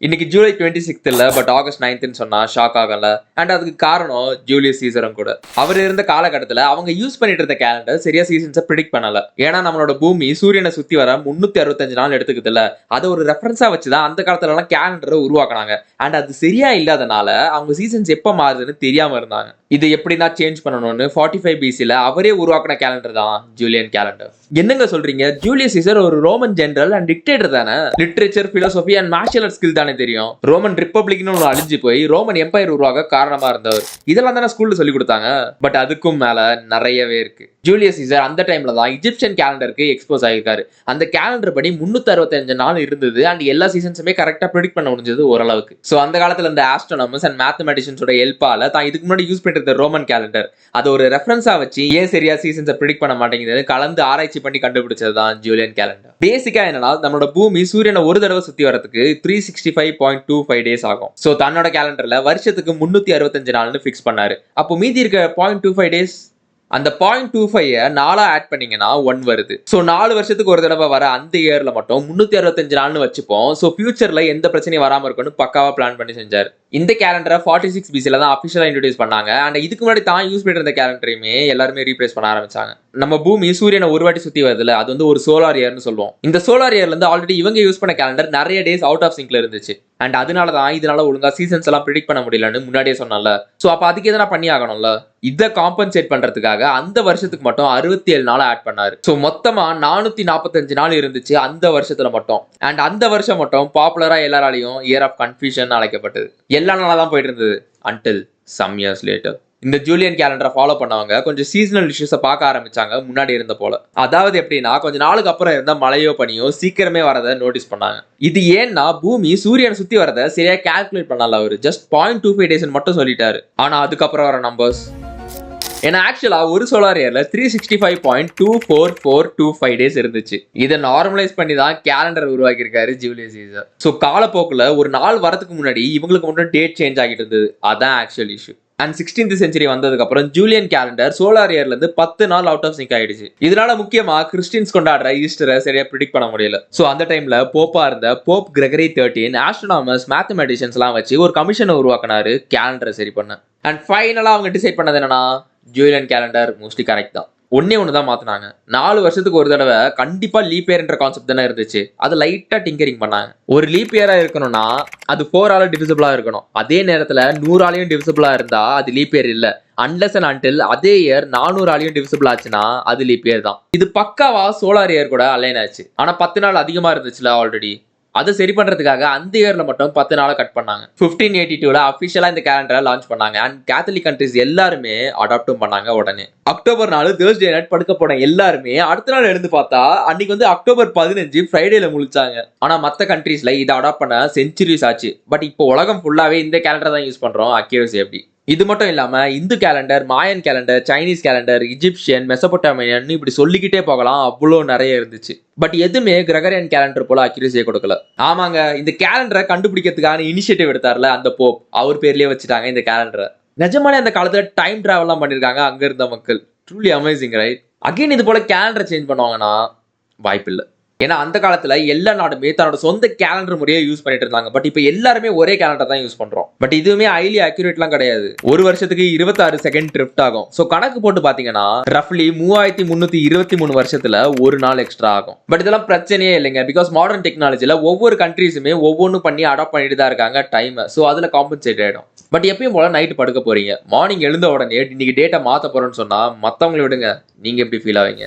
இன்னைக்கு ஜூலை 26th இல்ல but August 9th சொன்னா ஷாக் ஆகல. அண்ட் அதுக்கு காரணம் ஜூலியஸ் சீசரும் கூட. அவர் இருந்த காலகட்டத்துல அவங்க யூஸ் பண்ணிட்டு இருந்த கேலண்டர் சரியா சீசன்ஸை ப்ரிடிக்ட் பண்ணல. ஏன்னா நம்மளோட பூமி சூரியனை சுத்தி வர 365 நாள் எடுத்துக்குது இல்ல, அதை ஒரு ரெஃபரன்ஸா வச்சுதான் அந்த காலத்துல எல்லாம் கேலண்டரை உருவாக்குனாங்க. அண்ட் அது சரியா இல்லாதனால அவங்க சீசன்ஸ் எப்ப மாறுதுன்னு தெரியாம இருந்தாங்க. இது எப்படின்னா சேஞ்ச் பண்ணணும்னு 45 BCல அவரே உருவாக்கின கேலண்டர் தான் ஜூலியன் கேலண்டர். என்னங்க சொல்றீங்க? ஜூலியஸ் சீசர் ஒரு ரோமன் ஜெனரல் அண்ட் டிக்டேட்டர் தானே. Literature, philosophy and martial art skill தானே தெரியும். ரோமன் ரிப்பப்ளிக்னு ஒன்று அழிஞ்சு போய் ரோமன் எம்பையர் உருவாக காரணமா இருந்தவர். இதெல்லாம் தானே ஸ்கூல்ல சொல்லி கொடுத்தாங்க. பட் அதுக்கும் மேல நிறையவே இருக்கு. ஜூலியஸ் சீசர் அந்த டைம்ல தான் இஜிப்சியன் கேலண்டருக்கு எக்ஸ்போஸ் ஆகிருக்காரு. அந்த கேலண்டர் படி 365 நாள் இருந்தது அண்ட் எல்லா சீசன்ஸுமே கரெக்டா ப்ரெடிக்ட் பண்ண முடிஞ்சது ஓரளவுக்கு. சோ அந்த காலத்துல இந்த ஆஸ்ட்ரோனமர்ஸ் அண்ட் மேத்தமெட்டிஷியன்ஸோட ஹெல்ப்பால தான் இதுக்கு முன்னாடி யூஸ் பண்ணிட்டு இருந்த ரோமன் கேலண்டர் அதை ஒரு ரெஃபரன்ஸா வச்சு ஏன் சரியா சீசன்ஸை ப்ரெடிக்ட் பண்ண மாட்டேங்குது கலந்து ஆராய்ச்சி பண்ணி கண்டுபிடிச்சது தான் ஜூலியன் கேலண்டர். பேசிக்கா என்னன்னா நம்மளோட பூமி சூரியனை ஒரு தடவை சுத்தி வரதுக்கு 365.25 டேஸ் ஆகும். சோ தன்னோட கேலண்டர்ல வருஷத்துக்கு 365 நாள்னு பிக்ஸ் பண்ணாரு. அப்போ மீதி இருக்க 0.25 டேஸ், அந்த 0.25 நாளா ஆட் பண்ணீங்கன்னா 1 வருது. சோ 4 வருஷத்துக்கு ஒரு தடவை வர அந்த இயர்ல மட்டும் 365 நாள்னு வச்சுப்போம். சோ ஃபியூச்சர்ல எந்த பிரச்சனையும் வராம இருக்கும்னு பக்காவா பிளான் பண்ணி செஞ்சாரு. இந்த கேலண்டரை 46 BCல தான் அபிஷியலா இன்ட்ரோடியூஸ் பண்ணாங்க. அண்ட் இதுக்கு முன்னாடி தான் யூஸ் பண்ணிட்டு இருந்த கேலண்டரையுமே எல்லாருமே ரீப்ளேஸ் பண்ண ஆரம்பிச்சாங்க. நம்ம பூமி சூரியனை ஒரு வாட்டி சுத்தி வருதுல, அது வந்து ஒரு சோலார் இயர்னு சொல்லுவோம். இந்த சோலார் இயர்ல இருந்து ஆல்ரெடி இவங்க யூஸ் பண்ண கேலண்டர் நிறைய டேஸ் அவுட் ஆஃப் சிங்க்ல இருந்துச்சு. அண்ட் அதனாலதான் இதனால ஒழுங்கா சீசன்ஸ் எல்லாம் ப்ரிடிக்ட் பண்ண முடியலன்னு முன்னாடியே சொன்னல. சோ அப்ப அதுக்கு எதனா பண்ணி ஆகணும்ல. இதை காம்பன்சேட் பண்றதுக்காக அந்த வருஷத்துக்கு மட்டும் 67 நாள் ஆட் பண்ணாரு. சோ மொத்தமா 445 நாள் இருந்துச்சு அந்த வருஷத்துல மட்டும். அண்ட் அந்த வருஷம் மட்டும் பாப்புலரா எல்லாராலையும் இயர் ஆஃப் கன்ஃபியூஷன் அழைக்கப்பட்டது. எல்லா நாளா தான் போயிட்டு இருந்தது until some years later. இந்த ஜூலியன் கேலண்டரை ஃபாலோ பண்ணவங்க கொஞ்சம் சீசனல் இஷ்யூஸை பார்க்க ஆரம்பிச்சாங்க முன்னாடி இருந்த போல. அதாவது எப்படின்னா கொஞ்சம் நாளுக்கு அப்புறம் இருந்த மழையோ பனியோ சீக்கிரமே வரதை நோட்டீஸ் பண்ணாங்க. இது ஏன்னா பூமி சூரியனை சுத்தி வரதை சரியா கால்குலேட் பண்ணல. அவரு ஜஸ்ட் 0.25 டேஸ் மட்டும் சொல்லிட்டாரு. ஆனா அதுக்கப்புறம் வர நம்பர்ஸ், ஏன்னா ஆக்சுவலா ஒரு சோலார் இயர்ல 365.24425 டேஸ் இருந்துச்சு. இதை நார்மலைஸ் பண்ணி தான் கேலண்டர் உருவாக்கி இருக்காரு ஜூலியஸ் சீசர். சோ காலப்போக்குல ஒரு நாள் வரதுக்கு முன்னாடி இவங்களுக்கு மட்டும் டேட் சேஞ்ச் ஆகிட்டு இருந்தது. அதான் actual issue. And 16th century வந்ததுக்கு அப்புறம் ஜூலியன் கேலண்டர் சோலார் இயர்ல இருந்து 10 நாள் அவுட் ஆஃப் சிங்க் ஆயிடுச்சு. இதனால முக்கியமா கிறிஸ்டியன்ஸ் கொண்டாடுற ஈஸ்டரை சரியா ப்ரிடிக்ட் பண்ண முடியல. சோ அந்த டைம்ல போப்பா இருந்த போப் கிரெகரி 13 ஆஸ்ட்ரோனாமர்ஸ், மேத்தமெட்டிஷியன்ஸ் எல்லாம் வச்சு ஒரு கமிஷனை உருவாக்கினாரு கேலண்டரை சரி பண்ண. அண்ட் ஃபைனலா அவங்க டிசைட் பண்ணது என்னன்னா ஜூலியன் கேலண்டர் மோஸ்ட்லி கரெக்ட் தான். ஒண்ணுதான் மாத்தினாங்க. 4 வருஷத்துக்கு ஒரு தடவை கண்டிப்பா லீப் இயர்ன்ற கான்செப்ட் தானே இருந்துச்சு. அது லைட்டா டிங்கரிங் பண்ணாங்க. ஒரு லீப் இயரா இருக்கணும்னா அது 4ஆல டிவிசிபிளா இருக்கணும். அதே நேரத்துல 100ஆலையும் டிவிசிபிளா இருந்தா அது லீப் இயர் இல்ல. அன்லெஸ் அண்ட் அன்டில் அதே இயர் 400ஆலையும் டிவிசிபிள் ஆச்சுன்னா அது லீப் இயர் தான். இது பக்காவா சோலார் இயர் கூட அலைன் ஆச்சு. ஆனா 10 நாள் அதிகமா இருந்துச்சுல ஆல்ரெடி. அதை சரி பண்றதுக்காக அந்த இயர்ல மட்டும் 10 நாளை கட் பண்ணாங்க. 1582ல அபிஷியலா இந்த கேலண்டரை லான்ச் பண்ணாங்க. அண்ட் கேத்தலிக் கண்ட்ரிஸ் எல்லாருமே அடாப்டும் பண்ணாங்க. உடனே அக்டோபர் 4 தேர்ஸ்டே நைட் படுக்க போன எல்லாருமே அடுத்த நாள் எழுந்து பார்த்தா அன்னைக்கு வந்து அக்டோபர் 15 ஃப்ரைடேல முழிச்சாங்க. ஆனா மத்த கண்ட்ரீஸ்ல இதை அடாப்ட் பண்ண செஞ்சுரிஸ் ஆச்சு. பட் இப்போ உலகம் ஃபுல்லாவே இந்த கேலண்டர் தான் யூஸ் பண்றோம். அக்யூரசி எப்படி. இது மட்டும் இல்லாம இந்து கேலண்டர், மாயன் கேலண்டர், சைனீஸ் கேலண்டர், இஜிப்சியன், மெசபொட்டாமியன் இப்படி சொல்லிக்கிட்டே போகலாம். அவ்வளோ நிறைய இருந்துச்சு. பட் எதுவுமே கிரெகரியன் கேலண்டர் போல அக்யூரசியை கொடுக்கல. ஆமாங்க, இந்த கேலண்டரை கண்டுபிடிக்கிறதுக்கான இனிஷியேட்டிவ் எடுத்தார்ல அந்த போப், அவர் பேர்லயே வச்சுட்டாங்க இந்த கேலண்டரை. நிஜமாலே அந்த காலத்துல டைம் டிராவல்லாம் பண்ணிருக்காங்க அங்க இருந்த மக்கள். Truly amazing right. அகைன் இது போல கேலண்டரை சேஞ்ச் பண்ணுவாங்கன்னா வாய்ப்பு இல்லை. ஏன்னா அந்த காலத்துல எல்லா நாடுமே தன்னோட சொந்த கேலண்டர் முறையை யூஸ் பண்ணிட்டு இருந்தாங்க. பட் இப்ப எல்லாருமே ஒரே கேலண்டர் தான் யூஸ் பண்றோம். பட் இதுவுமே ஹைலி அக்யூரேட்லாம் கிடையாது. ஒரு வருஷத்துக்கு 26 செகண்ட் ட்ரிஃப்ட் ஆகும். சோ கணக்கு போட்டு பாத்தீங்கன்னா ரஃப்லி 3323 வருஷத்துல ஒரு நாள் எக்ஸ்ட்ரா ஆகும். பட் இதெல்லாம் பிரச்சனையே இல்லைங்க. பிகாஸ் மாடர்ன் டெக்னாலஜில ஒவ்வொரு கண்ட்ரீஸுமே ஒவ்வொன்றும் பண்ணி அடாப்ட் பண்ணிட்டு தான் இருக்காங்க டைம். சோ அதுல காம்பன்சேட் ஆயிடும். பட் எப்பயும் போல நைட் படுக்க போறீங்க, மார்னிங் எழுந்த உடனே இன்னைக்கு டேட்டை மாத்த போறோம்னு சொன்னா மத்தவங்களை விடுங்க, நீங்க எப்படி ஃபீல் ஆவீங்க?